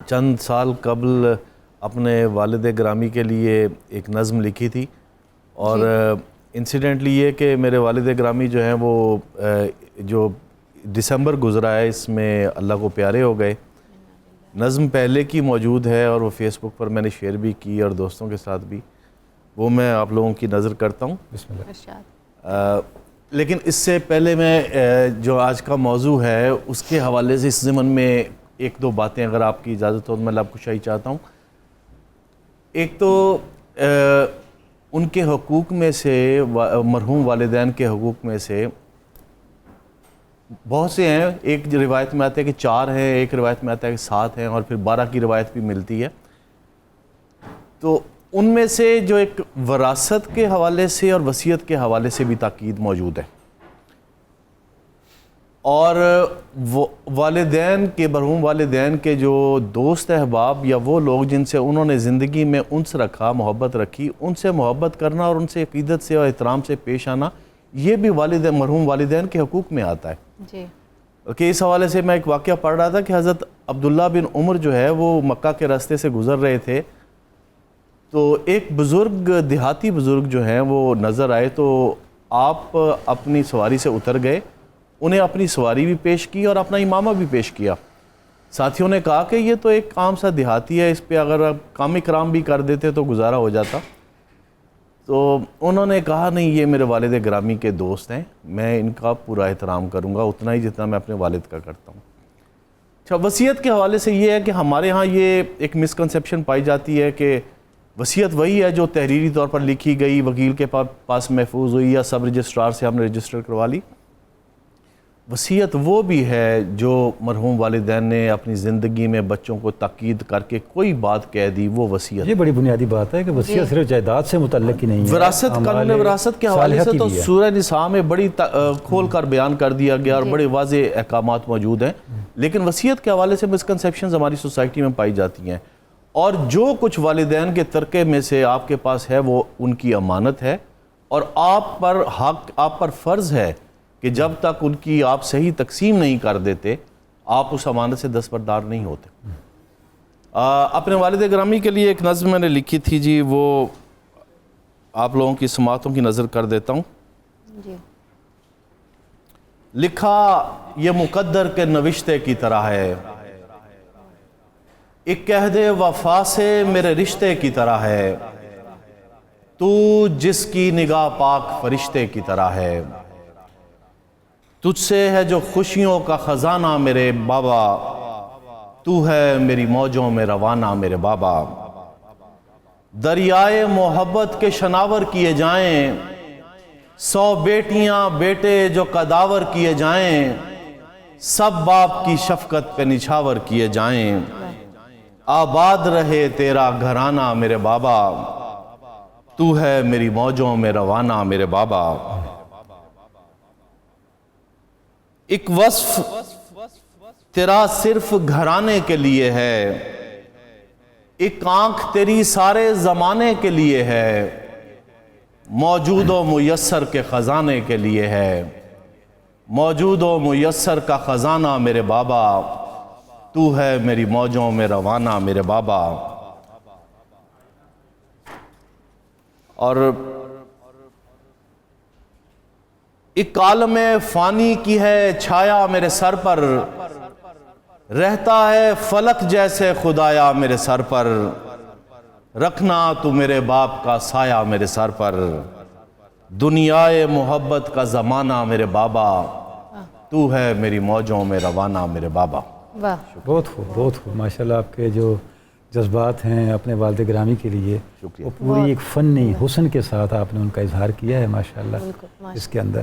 چند سال قبل اپنے والد گرامی کے لیے ایک نظم لکھی تھی اور انسیڈنٹلی یہ کہ میرے والد گرامی جو ہیں وہ جو دسمبر گزرا ہے اس میں اللہ کو پیارے ہو گئے. نظم پہلے کی موجود ہے اور وہ فیس بک پر میں نے شیئر بھی کی اور دوستوں کے ساتھ بھی. وہ میں آپ لوگوں کی نظر کرتا ہوں. بسم اللہ. لیکن اس سے پہلے میں جو آج کا موضوع ہے اس کے حوالے سے اس ضمن میں ایک دو باتیں اگر آپ کی اجازت ہو تو میں آپ کو شاہی چاہتا ہوں. ایک تو ان کے حقوق میں سے مرحوم والدین کے حقوق میں سے بہت سے ہیں. ایک روایت میں آتا ہے کہ 4 ہیں, ایک روایت میں آتا ہے کہ 7 ہیں اور پھر 12 کی روایت بھی ملتی ہے. تو ان میں سے جو ایک وراثت کے حوالے سے اور وصیت کے حوالے سے بھی تاکید موجود ہے. اور والدین کے مرحوم والدین کے جو دوست احباب یا وہ لوگ جن سے انہوں نے زندگی میں انس رکھا, محبت رکھی, ان سے محبت کرنا اور ان سے عقیدت سے اور احترام سے پیش آنا, یہ بھی مرحوم والدین کے حقوق میں آتا ہے. جی. کہ اس حوالے سے میں ایک واقعہ پڑھ رہا تھا کہ حضرت عبداللہ بن عمر جو ہے وہ مکہ کے راستے سے گزر رہے تھے, تو ایک بزرگ دیہاتی بزرگ جو ہیں وہ نظر آئے. تو آپ اپنی سواری سے اتر گئے, انہیں اپنی سواری بھی پیش کی اور اپنا امامہ بھی پیش کیا. ساتھیوں نے کہا کہ یہ تو ایک عام سا دیہاتی ہے, اس پہ اگر آپ کام کرام بھی کر دیتے تو گزارا ہو جاتا. تو انہوں نے کہا نہیں, یہ میرے والد گرامی کے دوست ہیں, میں ان کا پورا احترام کروں گا اتنا ہی جتنا میں اپنے والد کا کرتا ہوں. اچھا, وصیت کے حوالے سے یہ ہے کہ ہمارے ہاں یہ ایک مسکنسیپشن پائی جاتی ہے کہ وصیت وہی ہے جو تحریری طور پر لکھی گئی, وکیل کے پاس محفوظ ہوئی یا سب رجسٹرار سے ہم نے رجسٹر کروا لی. وصیت وہ بھی ہے جو مرحوم والدین نے اپنی زندگی میں بچوں کو تاکید کر کے کوئی بات کہہ دی, وہ وصیت. یہ بڑی بنیادی بات ہے کہ وصیت صرف جائیداد سے متعلق ہی نہیں ہے. وراثت, قانون وراثت کے حوالے سے تو سورہ نساء میں بڑی کھول کر بیان کر دیا گیا اور بڑے واضح احکامات موجود ہیں. لیکن وصیت کے حوالے سے مسکنسیپشنز ہماری سوسائٹی میں پائی جاتی ہیں, اور جو کچھ والدین کے ترکے میں سے آپ کے پاس ہے وہ ان کی امانت ہے, اور آپ پر حق, آپ پر فرض ہے کہ جب تک ان کی آپ صحیح تقسیم نہیں کر دیتے آپ اس امانت سے دستبردار نہیں ہوتے. اپنے والد گرامی کے لیے ایک نظم میں نے لکھی تھی جی, وہ آپ لوگوں کی سماعتوں کی نظر کر دیتا ہوں. جی. لکھا یہ مقدر کے نوشتے کی طرح ہے, ایک عہد وفا سے میرے رشتے کی طرح ہے, تو جس کی نگاہ پاک فرشتے کی طرح ہے. تجھ سے ہے جو خوشیوں کا خزانہ میرے بابا, تو ہے میری موجوں میں روانہ میرے بابا. دریائے محبت کے شناور کیے جائیں, 100 بیٹیاں بیٹے جو قداور کیے جائیں, سب باپ کی شفقت پہ نچھاور کیے جائیں. آباد رہے تیرا گھرانہ میرے بابا, تو ہے میری موجوں میں روانہ میرے بابا. ایک وصف تیرا صرف گھرانے کے لیے ہے, ایک آنکھ تیری سارے زمانے کے لیے ہے, موجود و میسر کے خزانے کے لیے ہے. موجود و میسر کا خزانہ میرے بابا, تو ہے میری موجوں میں روانہ میرے بابا. اور ایک عالم فانی کی ہے چھایا میرے سر پر, رہتا ہے فلک جیسے خدایا میرے سر پر, رکھنا تو میرے باپ کا سایہ میرے سر پر. دنیائے محبت کا زمانہ میرے بابا, تو ہے میری موجوں میں روانہ میرے بابا. بہت خوب, بہت خوب. ماشاءاللہ آپ کے جو جذبات ہیں اپنے والد گرامی کے لیے, وہ پوری ایک فنی حسن کے ساتھ آپ نے ان کا اظہار کیا ہے ماشاءاللہ اس کے اندر.